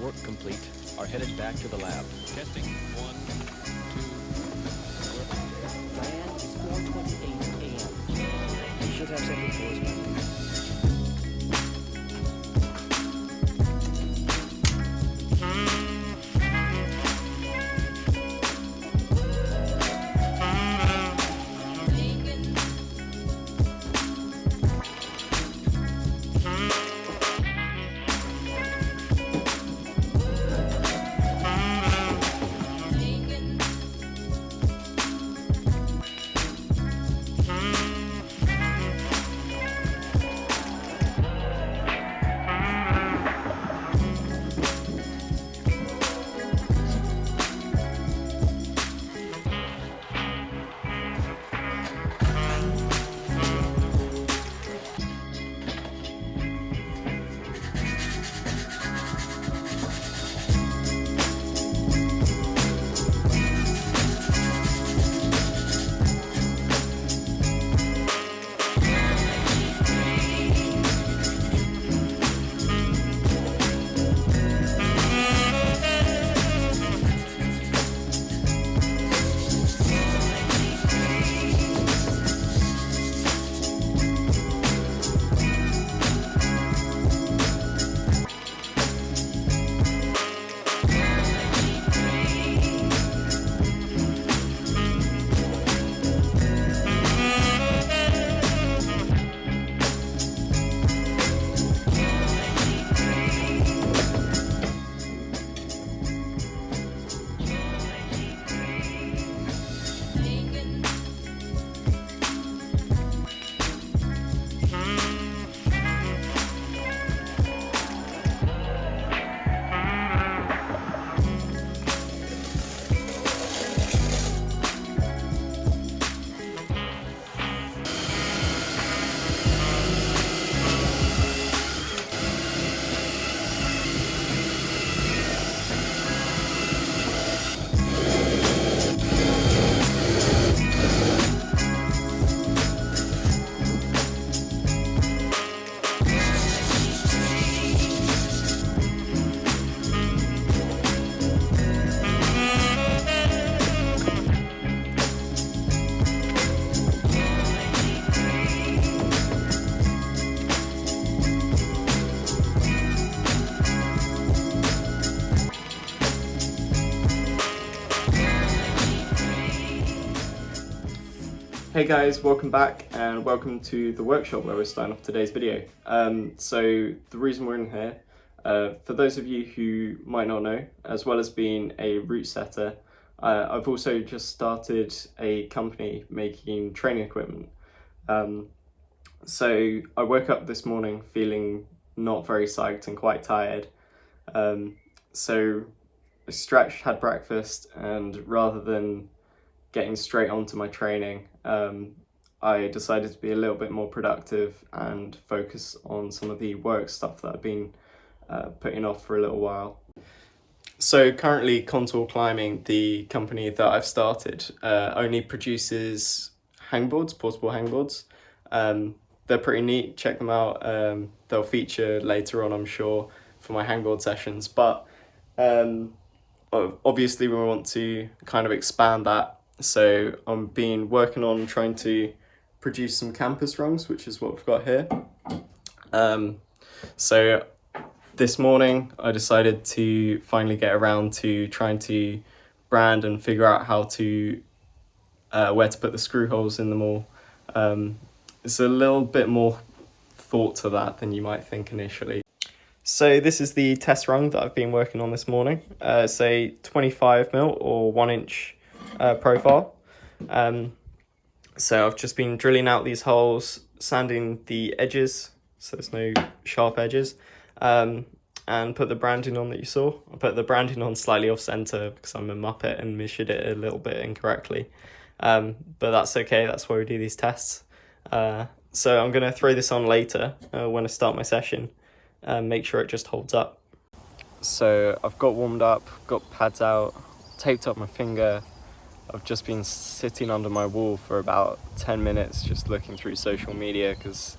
work complete, are headed back to the lab. Testing. 1, 2. Diane, it's 4:28 a.m. You should have something for us by now. Hey guys, welcome back and welcome to the workshop where we're starting off today's video. So the reason we're in here, for those of you who might not know, as well as being a route setter, I've also just started a company making training equipment. So I woke up this morning feeling not very psyched and quite tired. So I stretched, had breakfast, and rather than getting straight onto my training, I decided to be a little bit more productive and focus on some of the work stuff that I've been putting off for a little while. So currently Contour Climbing, the company that I've started, only produces hangboards, portable hangboards. They're pretty neat, check them out. They'll feature later on, I'm sure, for my hangboard sessions, but obviously we want to kind of expand that. So I'm working on trying to produce some campus rungs, which is what we've got here. So this morning I decided to finally get around to trying to brand and figure out how to where to put the screw holes in them all. It's a little bit more thought to that than you might think initially. So this is the test rung that I've been working on this morning. It's a 25mm or 1-inch profile. So I've just been drilling out these holes, sanding the edges so there's no sharp edges, and put the branding on that you saw. I put the branding on slightly off center because I'm a muppet and measured it a little bit incorrectly, but that's okay, that's why we do these tests. So I'm going to throw this on later when I start my session and make sure it just holds up. So I've got warmed up, got pads out, taped up my finger. I've just been sitting under my wall for about 10 minutes just looking through social media because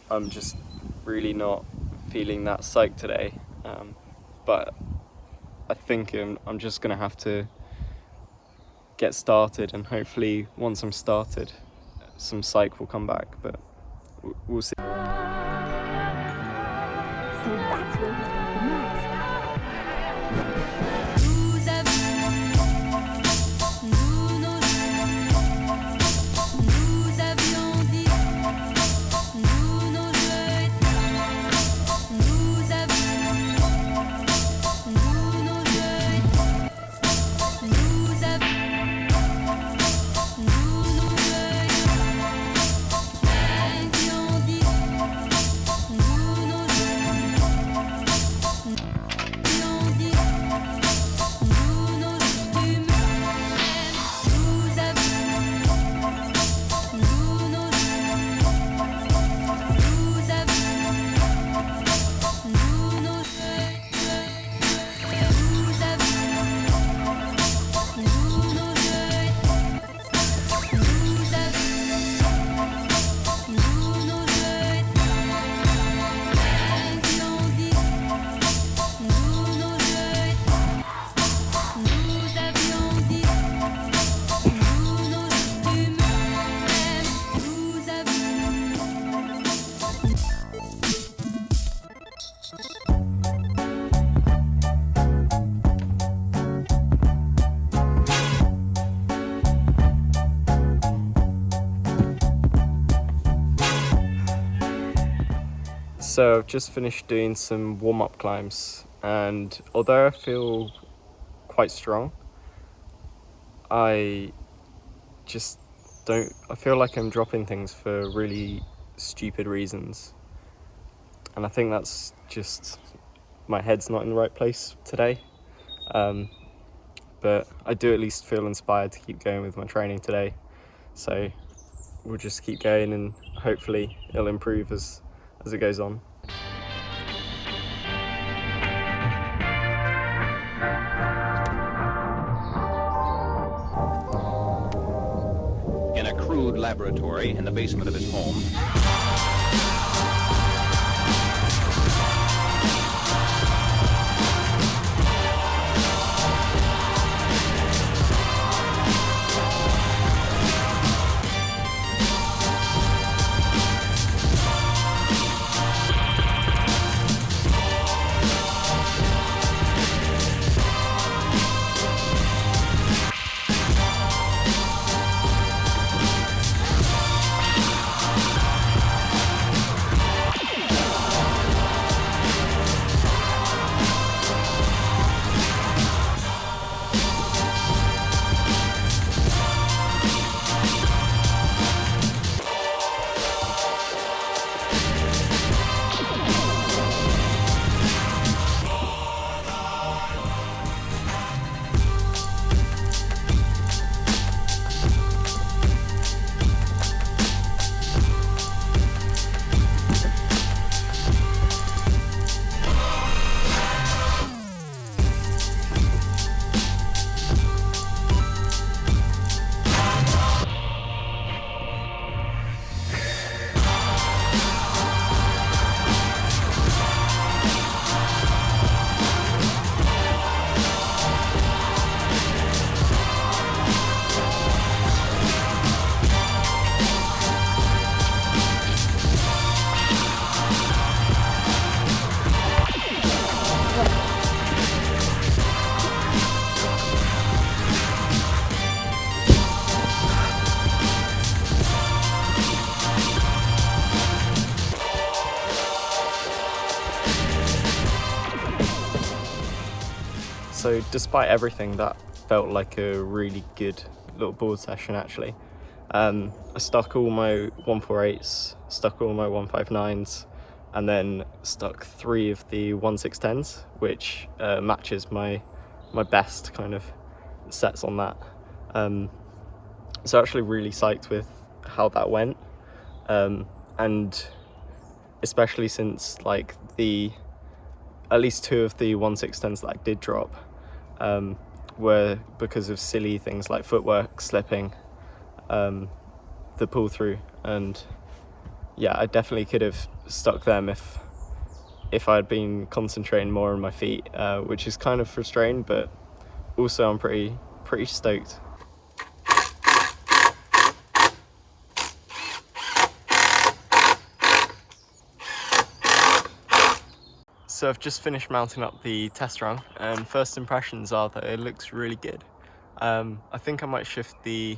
I'm just really not feeling that psyched today. but I think I'm just gonna have to get started, and hopefully once I'm started, some psych will come back, but we'll see. So that's where he's going next. Nous avions dit, nous nos jeux, nous avions, nous nos jeux, nous avions, nous nos jeux, avions dit, nous nos jeux, avions dit. So I've just finished doing some warm-up climbs, and although I feel quite strong, I feel like I'm dropping things for really stupid reasons, and I think that's just my head's not in the right place today, but I do at least feel inspired to keep going with my training today, so we'll just keep going and hopefully it'll improve as it goes on. In a crude laboratory in the basement of his home, So despite everything, that felt like a really good little board session actually. I stuck all my 148s, stuck all my 159s, and then stuck 3 of the 1610s, which matches my best kind of sets on that. So actually really psyched with how that went, and especially since like at least 2 of the 1610s that I did drop were because of silly things like footwork, slipping, the pull through, and yeah, I definitely could have stuck them if if I'd been concentrating more on my feet, which is kind of frustrating, but also I'm pretty stoked. So I've just finished mounting up the test rung, and first impressions are that it looks really good. I think I might shift the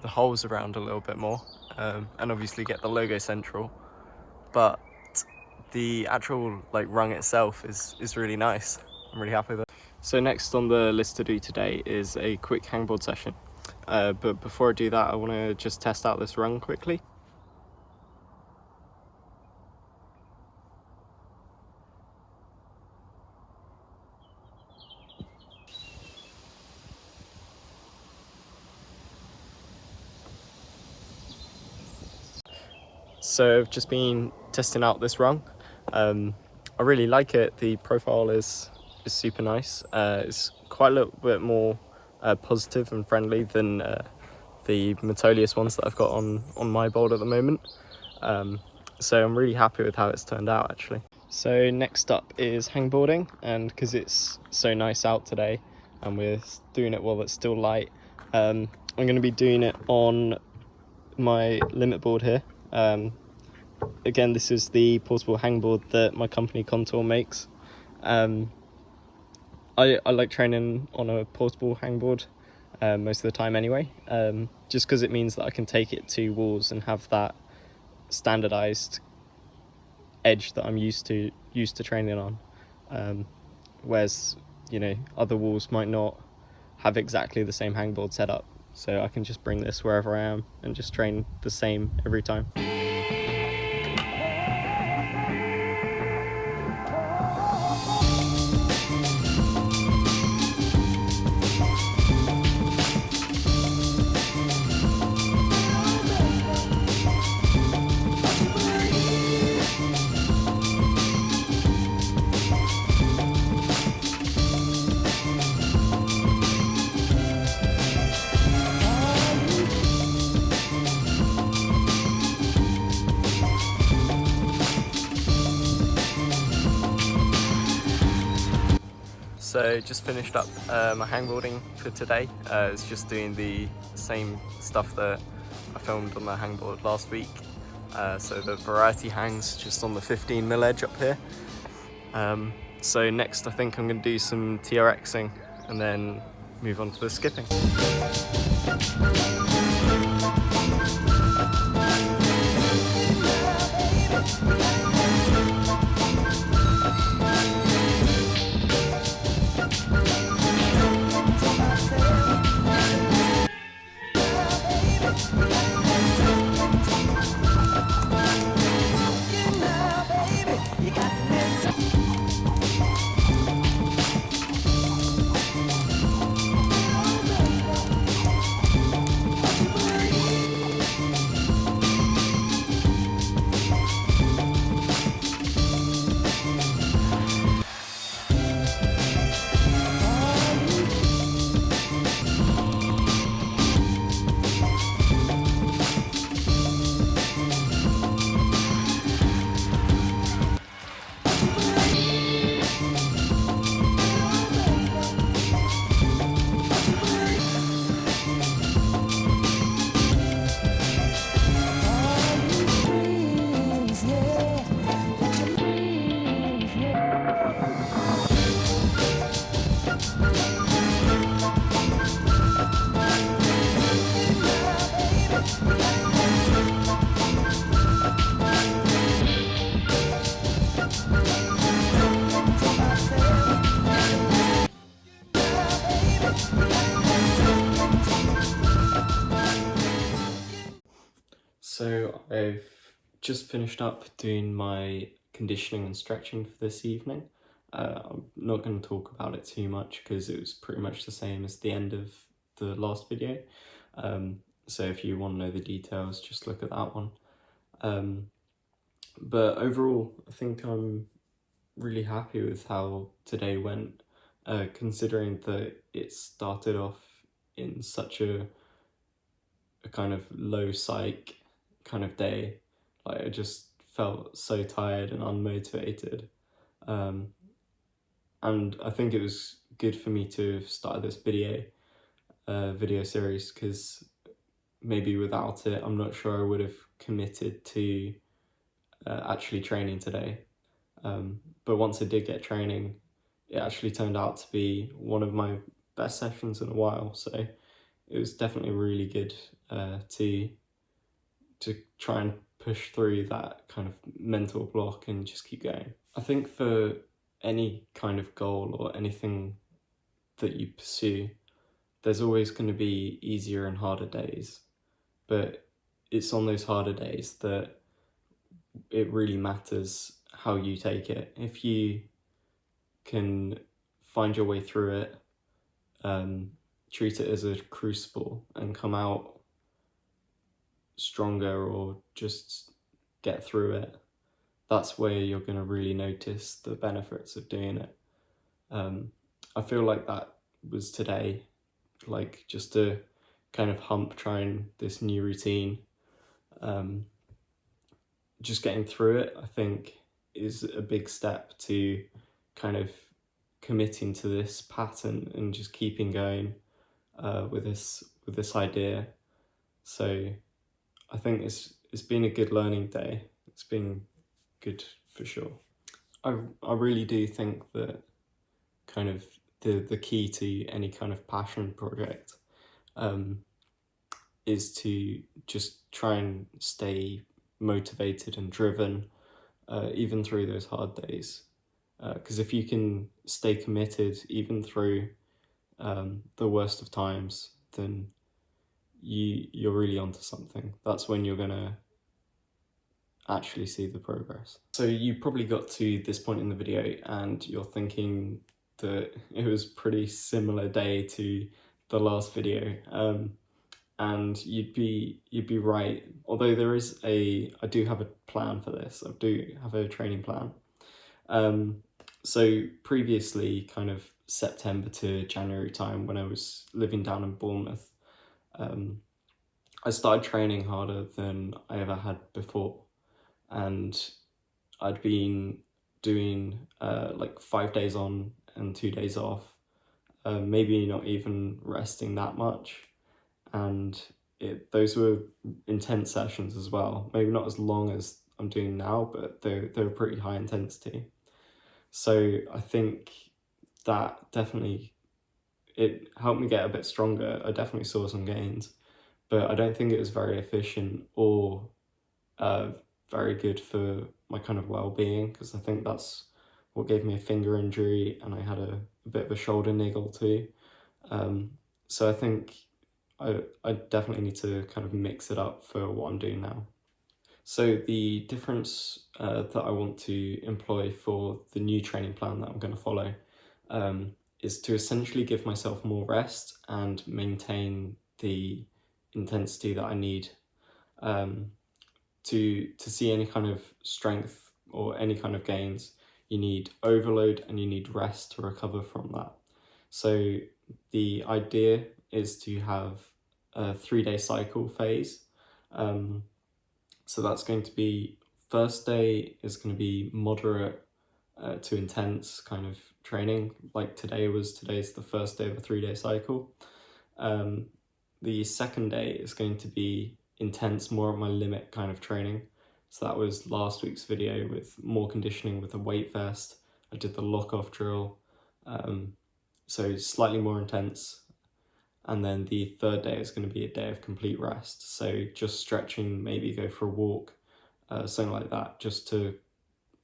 holes around a little bit more, and obviously get the logo central, but the actual rung itself is really nice. I'm really happy with it. So next on the list to do today is a quick hangboard session, but before I do that I want to just test out this rung quickly. So I've just been testing out this rung. I really like it. The profile is super nice. It's quite a little bit more positive and friendly than the Metolius ones that I've got on my board at the moment. So I'm really happy with how it's turned out actually. So next up is hangboarding, and because it's so nice out today and we're doing it while it's still light, I'm going to be doing it on my limit board here. Again, this is the portable hangboard that my company Contour makes. I like training on a portable hangboard most of the time anyway, just because it means that I can take it to walls and have that standardized edge that I'm used to training on, whereas other walls might not have exactly the same hangboard setup, so I can just bring this wherever I am and just train the same every time. So just finished up my hangboarding for today. It's just doing the same stuff that I filmed on the hangboard last week. So the variety hangs just on the 15mm edge up here. So next I think I'm going to do some TRXing and then move on to the skipping. So I've just finished up doing my conditioning and stretching for this evening. I'm not going to talk about it too much because it was pretty much the same as the end of the last video. So if you want to know the details, just look at that one. But overall, I think I'm really happy with how today went, considering that it started off in such a kind of low psych kind of day. Like I just felt so tired and unmotivated, And I think it was good for me to start this video series, because maybe without it, I'm not sure I would have committed to actually training today. But once I did get training, it actually turned out to be one of my best sessions in a while. So it was definitely really good to try and push through that kind of mental block and just keep going. I think for any kind of goal or anything that you pursue, there's always going to be easier and harder days, but it's on those harder days that it really matters how you take it. If you can find your way through it, treat it as a crucible and come out stronger, or just get through it, that's where you're going to really notice the benefits of doing it. I feel like that was today, like just to kind of hump trying this new routine. Just getting through it, I think, is a big step to kind of committing to this pattern and just keeping going with this idea. So I think it's been a good learning day. It's been good for sure. I really do think that kind of the key to any kind of passion project is to just try and stay motivated and driven even through those hard days. Because if you can stay committed even through the worst of times, then you're really onto something. That's when you're gonna actually see the progress. So you probably got to this point in the video and you're thinking that it was pretty similar day to the last video, and you'd be right. Although I do have a plan for this. I do have a training plan. So previously, kind of September to January time, when I was living down in Bournemouth, I started training harder than I ever had before, and I'd been doing like 5 days on and 2 days off, maybe not even resting that much, and those were intense sessions as well. Maybe not as long as I'm doing now, but they were pretty high intensity. So I think that definitely, it helped me get a bit stronger. I definitely saw some gains, but I don't think it was very efficient or very good for my kind of well-being, because I think that's what gave me a finger injury, and I had a bit of a shoulder niggle too. So I think I definitely need to kind of mix it up for what I'm doing now. So the difference that I want to employ for the new training plan that I'm going to follow is to essentially give myself more rest and maintain the intensity that I need. To see any kind of strength or any kind of gains, you need overload and you need rest to recover from that. So the idea is to have a 3-day cycle phase. So that's going to be, first day is going to be moderate to intense kind of training, like today's the first day of a 3-day cycle. The second day is going to be intense, more at my limit kind of training. So that was last week's video with more conditioning with a weight vest. I did the lock-off drill, so slightly more intense. And then the third day is going to be a day of complete rest. So just stretching, maybe go for a walk, something like that, just to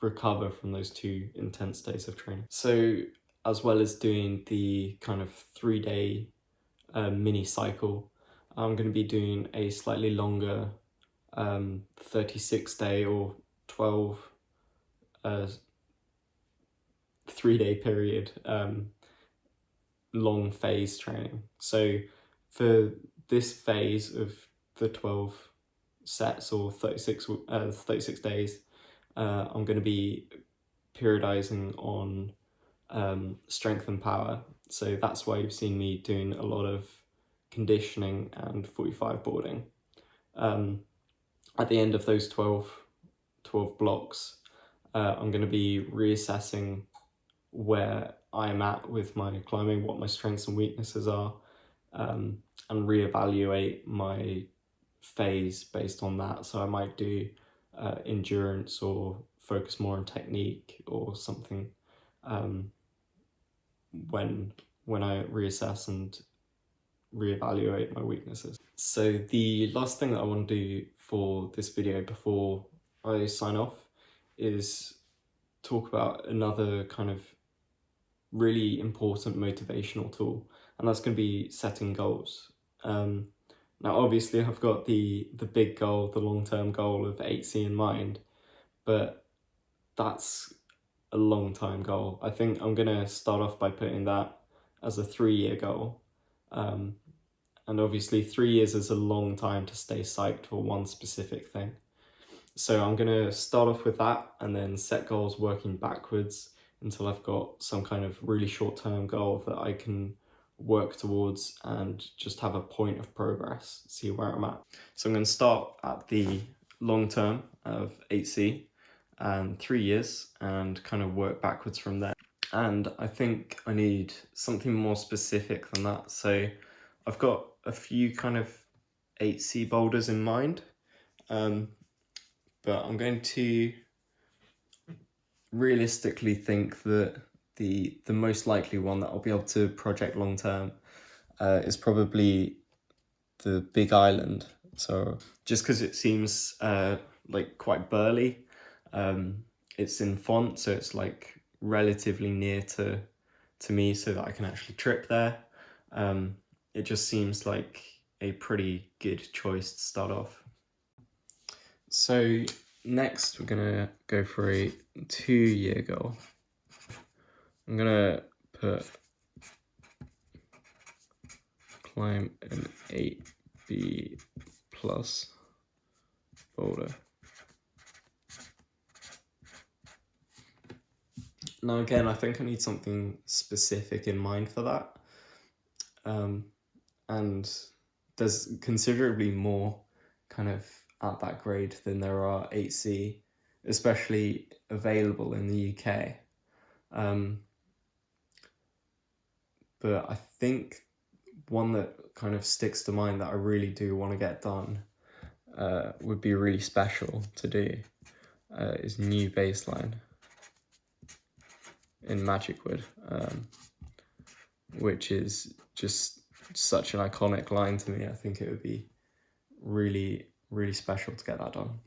recover from those 2 intense days of training. So as well as doing the kind of 3-day mini cycle, I'm going to be doing a slightly longer 36-day or 12 3-day period long phase training. So for this phase of the 12 sets or 36 days, I'm going to be periodizing on strength and power. So that's why you've seen me doing a lot of conditioning and 45 boarding. At the end of those 12 blocks, I'm going to be reassessing where I'm at with my climbing, what my strengths and weaknesses are, and reevaluate my phase based on that. So I might do endurance or focus more on technique or something when I reassess and reevaluate my weaknesses. So the last thing that I want to do for this video before I sign off is talk about another kind of really important motivational tool, and that's going to be setting goals. Now obviously I've got the big goal, the long-term goal of 8C in mind, but that's a long time goal. I think I'm going to start off by putting that as a 3-year goal. And obviously 3 years is a long time to stay psyched for one specific thing. So I'm going to start off with that and then set goals working backwards until I've got some kind of really short-term goal that I can work towards and just have a point of progress, see where I'm at. So I'm going to start at the long term of 8C and 3 years and kind of work backwards from there. And I think I need something more specific than that. So I've got a few kind of 8C boulders in mind, but I'm going to realistically think that the most likely one that I'll be able to project long term is probably the Big Island. So just because it seems like quite burly, it's in font, so it's like relatively near to me so that I can actually trip there. It just seems like a pretty good choice to start off. So next we're gonna go for a 2-year goal. I'm gonna put climb an 8B plus boulder. Now again, I think I need something specific in mind for that. And there's considerably more kind of at that grade than there are 8C, especially available in the UK. But I think one that kind of sticks to mind that I really do want to get done would be really special to do is New Baseline in Magic Wood, which is just such an iconic line to me. I think it would be really, really special to get that done.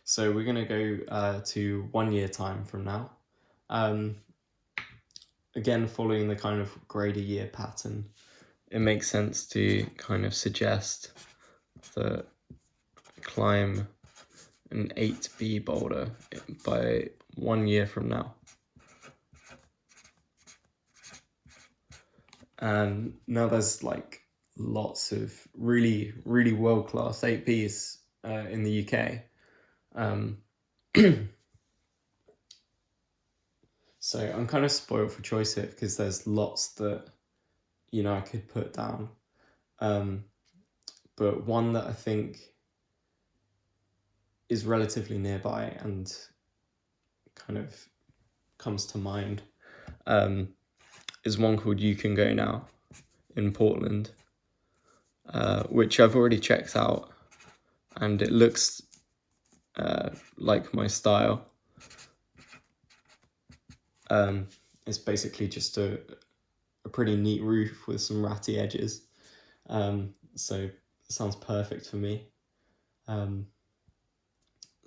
So we're going to go to 1 year time from now. Again, following the kind of grade a year pattern, it makes sense to kind of suggest that climb an 8B boulder by 1 year from now. And now there's like lots of really, really world-class 8Bs in the UK. So I'm kind of spoiled for choice here because there's lots that, you know, I could put down. But one that I think is relatively nearby and kind of comes to mind is one called You Can Go Now in Portland, which I've already checked out, and it looks like my style. It's basically just a pretty neat roof with some ratty edges, so it sounds perfect for me.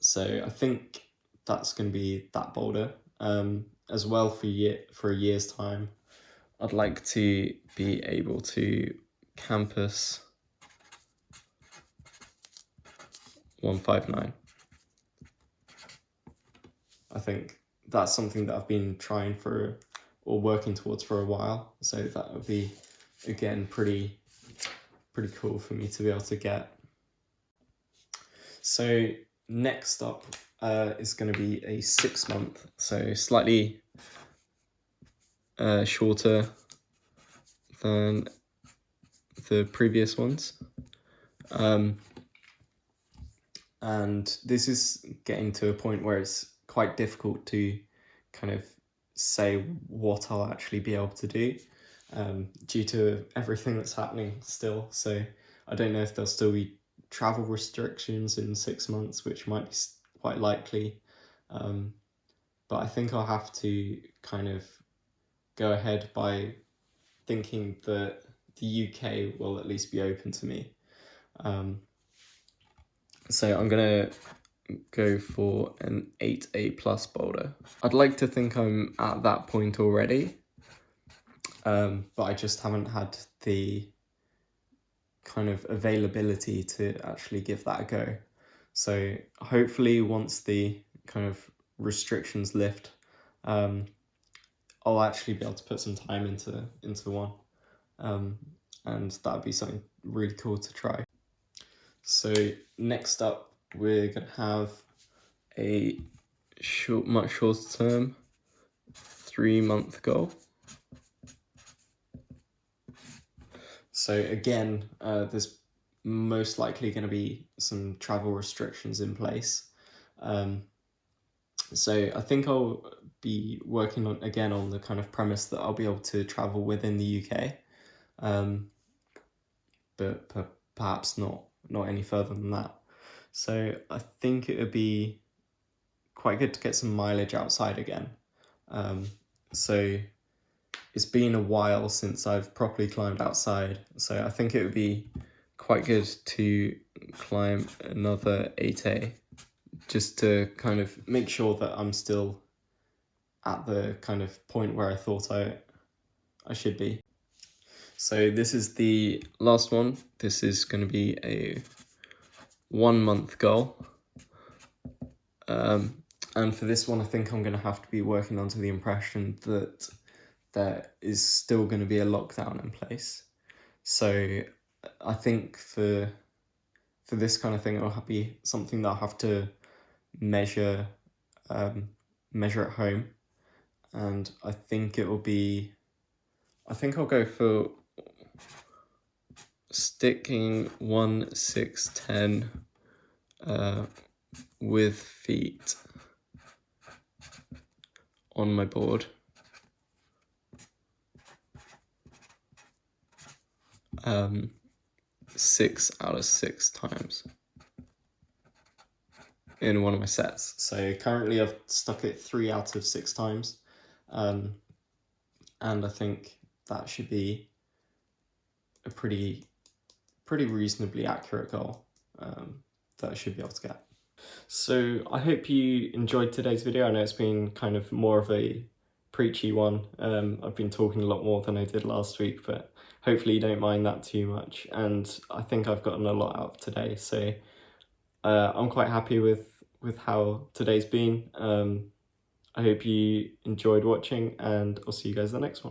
So I think that's going to be that boulder. As well for a year's time, I'd like to be able to campus 159. I think that's something that I've been trying for or working towards for a while, so that would be, again, pretty cool for me to be able to get. So next up is going to be a 6 month, so slightly shorter than the previous ones. And this is getting to a point where it's quite difficult to kind of say what I'll actually be able to do due to everything that's happening still. So I don't know if there'll still be travel restrictions in 6 months, which might be quite likely. But I think I'll have to kind of go ahead by thinking that the UK will at least be open to me. So I'm gonna go for an 8A plus boulder. I'd like to think I'm at that point already, but I just haven't had the kind of availability to actually give that a go. So hopefully once the kind of restrictions lift, I'll actually be able to put some time into one, and that'd be something really cool to try. So next up, we're gonna have a much shorter term 3-month goal. So again, there's most likely going to be some travel restrictions in place. So I think I'll be working on the kind of premise that I'll be able to travel within the UK, but perhaps not any further than that. So I think it would be quite good to get some mileage outside again. So it's been a while since I've properly climbed outside, so I think it would be quite good to climb another 8A, just to kind of make sure that I'm still at the kind of point where I thought I should be. So this is the last one. This is going to be a 1-month goal. And for this one, I think I'm going to have to be working onto the impression that there is still going to be a lockdown in place. So I think for this kind of thing, it'll be something that I'll have to measure at home. And I think I'll go for sticking 1-6-10 with feet on my board. 6 out of 6 times in one of my sets. So currently I've stuck it 3 out of 6 times, and I think that should be a pretty reasonably accurate goal that I should be able to get. So I hope you enjoyed today's video. I know it's been kind of more of a preachy one. I've been talking a lot more than I did last week, but hopefully you don't mind that too much. And I think I've gotten a lot out today, so I'm quite happy with how today's been. I hope you enjoyed watching, and I'll see you guys in the next one.